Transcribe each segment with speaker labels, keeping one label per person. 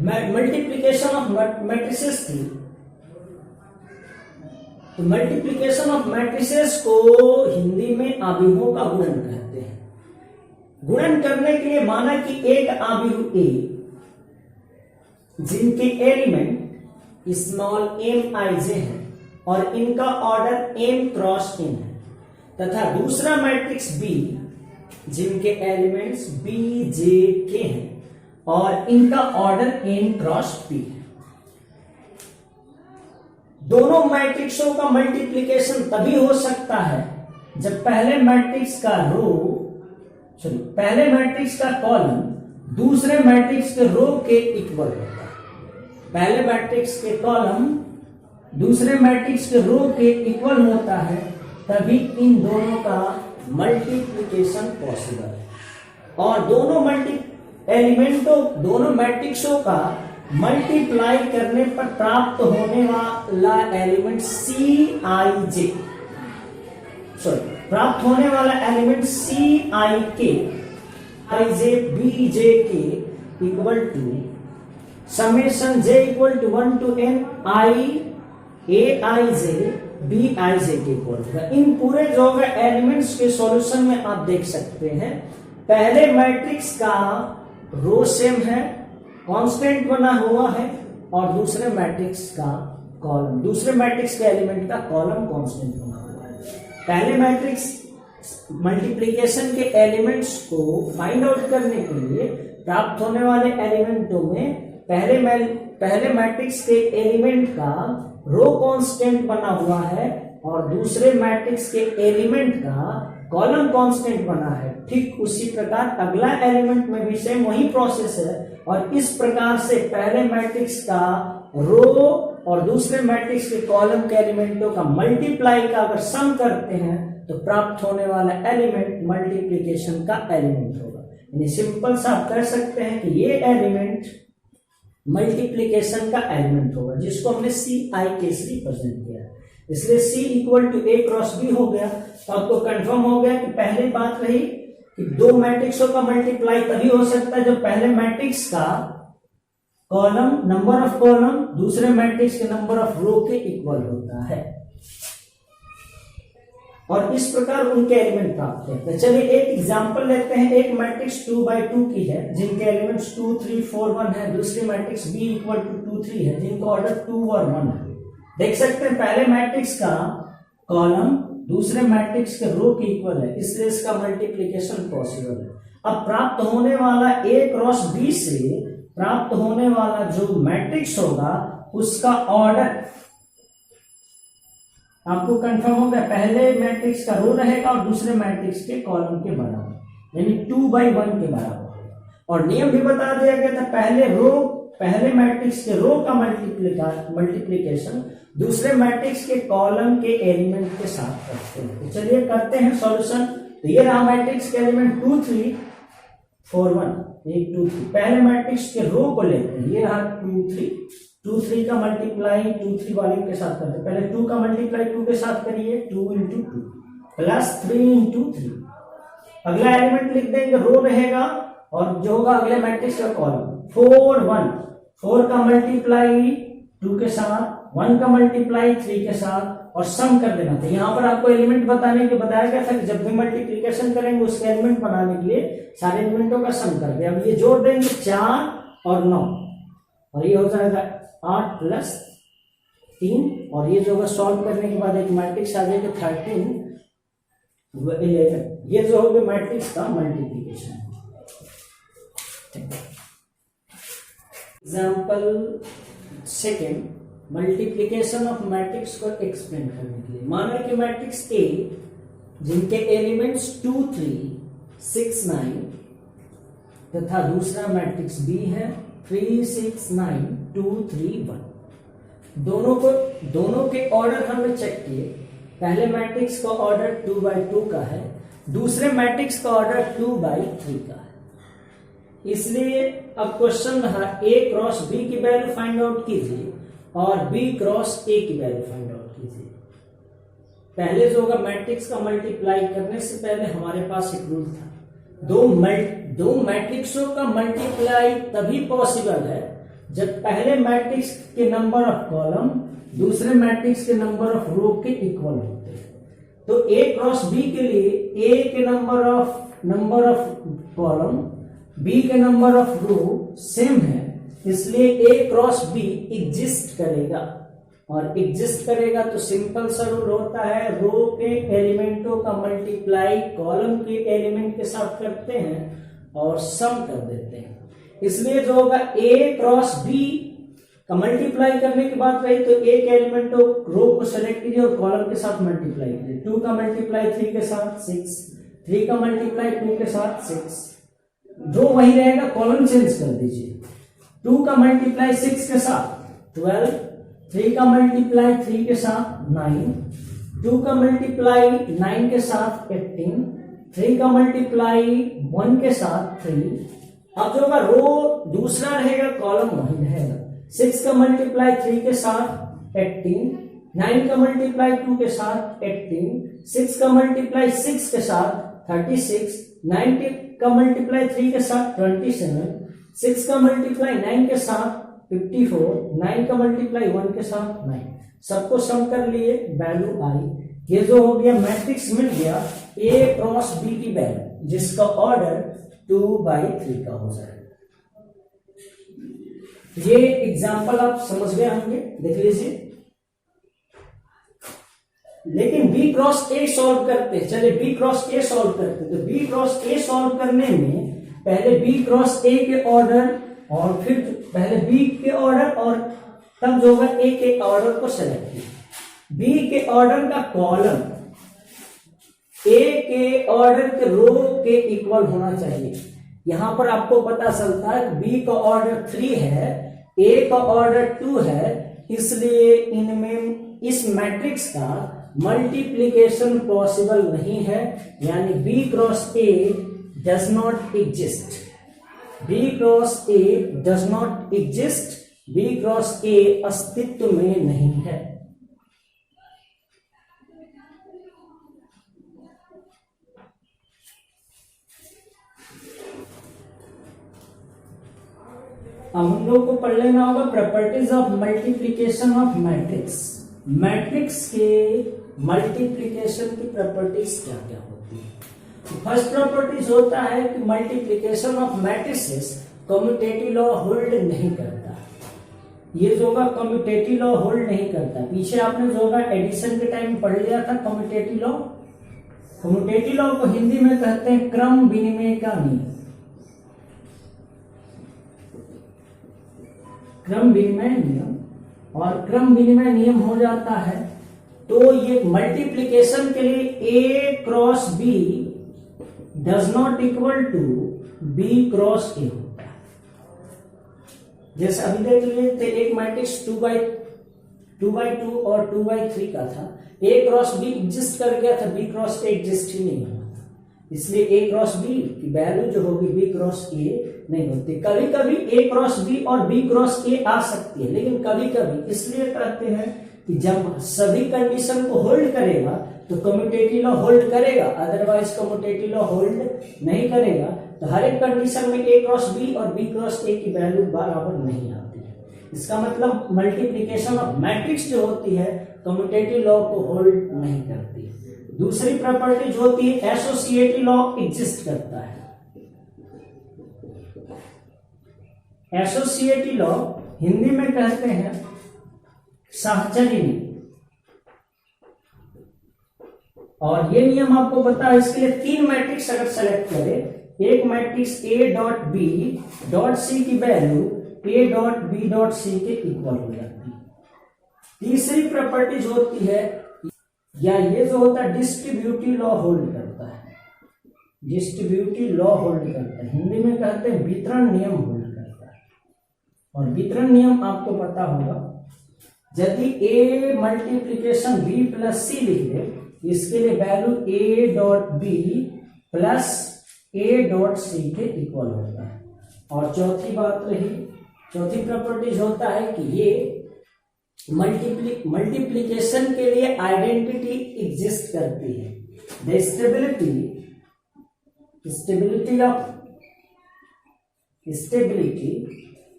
Speaker 1: Multiplication of matrices थी। तो multiplication of matrices को हिंदी में आव्यूहों का गुणन कहते हैं। गुणन करने के लिए माना कि एक आव्यूह ए जिनके एलिमेंट स्मॉल एम आई जे है और इनका ऑर्डर एम क्रॉस एन है, तथा दूसरा मैट्रिक्स बी जिनके एलिमेंट्स बी जे के हैं और इनका ऑर्डर एन क्रॉस पी है। दोनों मैट्रिक्सों का मल्टीप्लिकेशन तभी हो सकता है जब पहले मैट्रिक्स का कॉलम दूसरे मैट्रिक्स के रो के इक्वल होता है। पहले मैट्रिक्स के कॉलम दूसरे मैट्रिक्स के रो के इक्वल होता है, तभी इन दोनों का मल्टीप्लिकेशन पॉसिबल है। और दोनों मैट्रिक्सों का मल्टीप्लाई करने पर प्राप्त होने वाला एलिमेंट प्राप्त होने वाला एलिमेंट सी आई के आई जे बी जे के equal to summation J equal to 1 to n I A I J B I J के इक्वल होगा। इन पूरे जो है एलिमेंट्स के सॉल्यूशन में आप देख सकते हैं, पहले मैट्रिक्स का रो सेम है, कांस्टेंट बना हुआ है, और दूसरे मैट्रिक्स के एलिमेंट का कॉलम कांस्टेंट बना हुआ है। पहले मैट्रिक्स मल्टीप्लिकेशन के एलिमेंट्स को फाइंड आउट करने के लिए प्राप्त होने वाले एलिमेंटों में पहले मैट्रिक्स के एलिमेंट का रो कांस्टेंट बना हुआ है और दूसरे मैट्रिक्स के एलिमेंट का कॉलम कांस्टेंट बना है। ठीक उसी प्रकार अगला एलिमेंट में भी सेम वही प्रोसेस है, और इस प्रकार से पहले मैट्रिक्स का रो और दूसरे मैट्रिक्स के कॉलम के एलिमेंटों का मल्टीप्लाई का अगर सम करते हैं तो प्राप्त होने वाला एलिमेंट मल्टीप्लिकेशन का एलिमेंट होगा। यानी सिंपल सा आप कह सकते हैं कि ये एलिमेंट मल्टीप्लिकेशन का एलिमेंट होगा, जिसको हमने सी आई के से रिप्रेजेंट किया। इसलिए C equal to A cross B हो गया। तो आपको कंफर्म हो गया कि पहली बात रही कि दो मैट्रिक्सों का मल्टीप्लाई तभी हो सकता है जब पहले मैट्रिक्स का कॉलम नंबर ऑफ कॉलम दूसरे मैट्रिक्स के नंबर ऑफ रो के इक्वल होता है, और इस प्रकार उनके एलिमेंट प्राप्त करते हैं। चलिए एक एग्जांपल लेते हैं। एक मैट्रिक्स 2x2 की है जिनके एलिमेंट्स 2 3 4 1 है। दूसरी मैट्रिक्स b इक्वल टू 2 3 है जिनका ऑर्डर 2 और 1 है। देख सकते हैं पहले मैट्रिक्स का कॉलम दूसरे मैट्रिक्स के रो के इक्वल है, इसलिए इसका मल्टीप्लिकेशन पॉसिबल है। अब प्राप्त होने वाला a क्रॉस b से प्राप्त होने वाला जो मैट्रिक्स होगा उसका ऑर्डर आपको कंफर्म हो गया, पहले मैट्रिक्स का रो रहेगा और दूसरे मैट्रिक्स के कॉलम के बराबर, यानी 2/1 के बराबर। और नियम भी बता दिया गया था, पहले मैट्रिक्स के रो का मल्टीप्लिकेशन दूसरे मैट्रिक्स के कॉलम के एलिमेंट के साथ करते हैं। तो चलिए करते हैं सॉल्यूशन। तो ये रहा मैट्रिक्स के एलिमेंट 2 3 4 1 1 2 3। पहले मैट्रिक्स के रो को लेते हैं, ये रहा 2 3 का मल्टीप्लाई 2 3 वाले के साथ करते हैं। पहले 2 का मल्टीप्लाई 2 के साथ करिए, 2 × 2 प्लस 3 × 3। अगला एलिमेंट लिख देंगे, रो रहेगा और जो होगा अगले मैट्रिक्स का कॉलम 4 1 4 का मल्टीप्लाई 2 के साथ, 1 का मल्टीप्लाई 3 के साथ, और सम कर देना था। यहाँ पर आपको एलिमेंट बताने के बताया गया था कि जब भी मल्टीप्लिकेशन करेंगे उसके एलिमेंट बनाने के लिए सारे एलिमेंटों का सम कर दे। अब ये जोड़ देंगे 4 और 9, और ये हो जाएगा 8 + 3, और ये जो होगा सॉल्व करने के बाद एक मैट्रिक्स आ जाएगा 13 11। ये जो होगा मैट्रिक्स का multiplication. Example second, multiplication of matrix को एक्सप्लेन करने के लिए माना कि मैट्रिक्स ए जिनके एलिमेंट्स 2 3 6 9 तथा दूसरा मैट्रिक्स बी है 3 6 9 2 3 1। दोनों के ऑर्डर हमने चेक किए। पहले मैट्रिक्स का ऑर्डर 2/2 का है, दूसरे मैट्रिक्स का ऑर्डर 2/3 का है। इसलिए अब क्वेश्चन रहा a क्रॉस b की वैल्यू फाइंड आउट कीजिए और b क्रॉस a की वैल्यू फाइंड आउट कीजिए। पहले जो होगा मैट्रिक्स का मल्टीप्लाई करने से पहले हमारे पास एक रूल था, दो मैट्रिक्सों का मल्टीप्लाई तभी पॉसिबल है जब पहले मैट्रिक्स के नंबर ऑफ कॉलम दूसरे मैट्रिक्स के नंबर ऑफ रो के इक्वल होते हैं। तो ए क्रॉस बी के लिए ए के नंबर ऑफ कॉलम बी के नंबर ऑफ रो सेम है, इसलिए ए क्रॉस बी एग्जिस्ट करेगा। और एग्जिस्ट करेगा तो सिंपल सा रूल होता है, रो के एलिमेंटों का मल्टीप्लाई कॉलम के एलिमेंट के साथ करते हैं और सम कर देते हैं। इसलिए जो होगा ए क्रॉस बी का मल्टीप्लाई करने की बात रही तो ए के एलिमेंटों रो को सेलेक्ट कीजिए और कॉलम के साथ मल्टीप्लाई कीजिए। 2 का मल्टीप्लाई 3 के साथ 6, 3 का मल्टीप्लाई 2 के साथ 6, जो वही रहेगा कॉलम चेंज कर दीजिए। 2 का मल्टीप्लाई 6 के साथ 12, 3 का मल्टीप्लाई 3 के साथ 9, 2 का मल्टीप्लाई 9 के साथ 18, 3 का मल्टीप्लाई 1 के साथ 3। अब जो होगा रो दूसरा रहेगा कॉलम वही रहेगा। 6 का मल्टीप्लाई 3 के साथ 18, 9 का मल्टीप्लाई 2 के साथ 18, 6 का मल्टीप्लाई 6 के साथ 36, 9 का मल्टीप्लाई 3 के साथ 27, 6 का मल्टीप्लाई 9 के साथ 54, 9 का मल्टीप्लाई 1 के साथ 9। सबको सम कर लिए, वैल्यू आई। ये जो हो गया मैट्रिक्स मिल गया ए क्रॉस बी की वैल्यू, जिसका ऑर्डर 2/3 का हो जाएगा। ये एग्जाम्पल आप समझ गए होंगे, देख लीजिए। लेकिन बी क्रॉस ए सॉल्व करते, चलिए बी क्रॉस ए सॉल्व करते। तो बी क्रॉस ए सॉल्व करने में पहले बी क्रॉस ए के ऑर्डर और फिर पहले बी के ऑर्डर और तब जो होगा ए के ऑर्डर को सेलेक्ट किया। बी के ऑर्डर का कॉलम ए के ऑर्डर के रो के इक्वल होना चाहिए। यहां पर आपको पता चलता है बी का ऑर्डर 3 है, ए का ऑर्डर 2 है, इसलिए इनमें इस मैट्रिक्स का मल्टीप्लिकेशन पॉसिबल नहीं है, यानी B cross A does not exist. B cross A does not exist, B cross A अस्तित्व में नहीं है। अब हम लोग को पढ़ लेना होगा properties of multiplication of matrix. Matrix के मल्टीप्लिकेशन की प्रॉपर्टीज क्या क्या होती है। फर्स्ट प्रॉपर्टीज होता है कि multiplication of matrices commutative law hold नहीं करता। ये जो होगा कम्यूटेटिव लॉ होल्ड नहीं करता। पीछे आपने जो होगा एडिशन के टाइम पढ़ लिया था कम्यूटेटिव लॉ। कम्यूटेटिव लॉ को हिंदी में कहते हैं क्रम विनिमय का नियम। क्रम विनिमय नियम, और क्रम विनिमय नियम हो जाता है तो ये मल्टीप्लिकेशन के लिए A cross B does not equal to B cross A होता है। जैसे अभी देख लिए थे एक मैट्रिक्स 2/2 और 2/3 का था। ए क्रॉस बी एग्जिस्ट कर गया था, बी क्रॉस ए एग्जिस्ट ही नहीं हुआ था, इसलिए ए क्रॉस बी की वैल्यू जो होगी बी क्रॉस ए नहीं होती। कभी कभी ए क्रॉस बी और बी क्रॉस ए आ सकती है, लेकिन कभी कभी इसलिए कहते हैं कि जब सभी कंडीशन को होल्ड करेगा तो कम्यूटेटिव लॉ होल्ड करेगा, अदरवाइज कम्यूटेटिव लॉ होल्ड नहीं करेगा। तो हर एक कंडीशन में ए क्रॉस बी और बी क्रॉस ए की वैल्यू बराबर नहीं आती है। इसका मतलब मल्टीप्लिकेशन ऑफ मैट्रिक्स जो होती है कम्यूटेटिव लॉ को होल्ड नहीं करती। दूसरी प्रॉपर्टी जो होती है एसोसिएटिव लॉ एग्जिस्ट करता है। एसोसिएटिव लॉ हिंदी में कहते हैं साहचर्य नियम, और ये नियम आपको पता है। इसके लिए 3 मैट्रिक्स अगर सेलेक्ट करें, एक matrix A dot B dot C की value A dot B dot C के इक्वल हो जाती है। तीसरी प्रॉपर्टी जो होती है, या ये जो होता है डिस्ट्रीब्यूटिव लॉ होल्ड करता है। डिस्ट्रीब्यूटिव लॉ होल्ड करता है, हिंदी में कहते हैं वितरण नियम होल्ड करता है। और वितरण नियम आपको पता होगा, यदि a multiplication b plus C लिख दे, इसके लिए value a dot B plus a dot C के इक्वल होता है। और चौथी बात रही, चौथी प्रॉपर्टीज होता है कि ये मल्टीप्लीकेशन के लिए आइडेंटिटी एग्जिस्ट करती है। The stability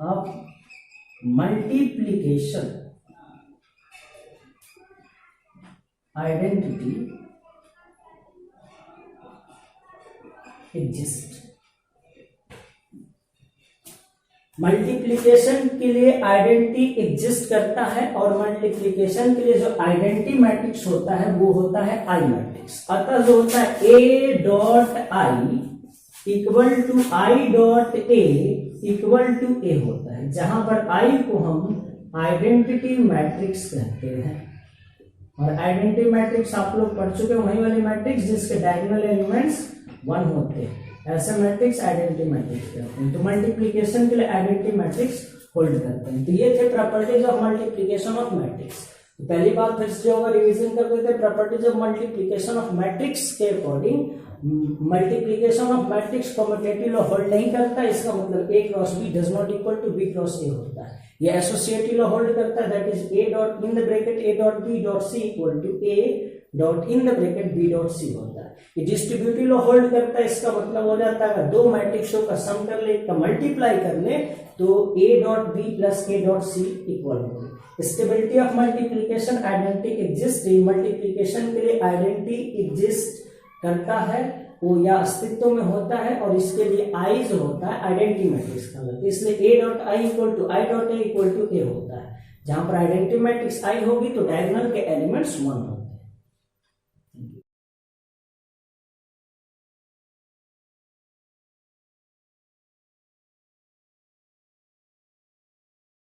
Speaker 1: of multiplication identity exist. Multiplication के लिए आइडेंटिटी एग्जिस्ट करता है और मल्टीप्लिकेशन के लिए जो आइडेंटिटी मैट्रिक्स होता है वो होता है आई मैट्रिक्स। अतः जो होता है A dot I equal to I dot A equal to A होता है, जहां पर आई को हम आइडेंटिटी मैट्रिक्स कहते हैं। और आइडेंटिटी मैट्रिक्स आप लोग पढ़ चुके हैं, वही वाली मैट्रिक्स जिसके डायगोनल एलिमेंट्स 1 होते हैं, ऐसे मैट्रिक्स आइडेंटिटी मैट्रिक्स कहते हैं। तो मल्टीप्लिकेशन के लिए आइडेंटिटी मैट्रिक्स होल्ड करते हैं। तो ये थे properties of multiplication of matrix. तो पहली बात फिर से होगा, रिवीजन कर देते हैं। Properties of multiplication of matrix के according multiplication of matrix commutative law hold नहीं करता, इसका मतलब A cross B does not equal to B cross A होता है। ये एसोसिएटिव लॉ होल्ड करता है, that is A dot in the bracket A dot B dot C equal to A dot in the bracket B dot C होता है। ये distributive law hold करता है, इसका मतलब हो जाता है अगर दो मैट्रिक्सों का सम कर ले, का मल्टीप्लाई कर ले तो A dot B plus A dot C equal होगा। Stability of multiplication identity exist, multiplication के लिए आइडेंटिटी एग्जिस्ट करता है वो या अस्तित्व में होता है, और इसके लिए आई जो होता है आइडेंटिटी मैट्रिक्स का होता है, इसलिए A dot I equal to I dot A equal to A होता है। जहां पर आइडेंटिटी मैट्रिक्स आई होगी तो डायगोनल के एलिमेंट्स 1 होंगे।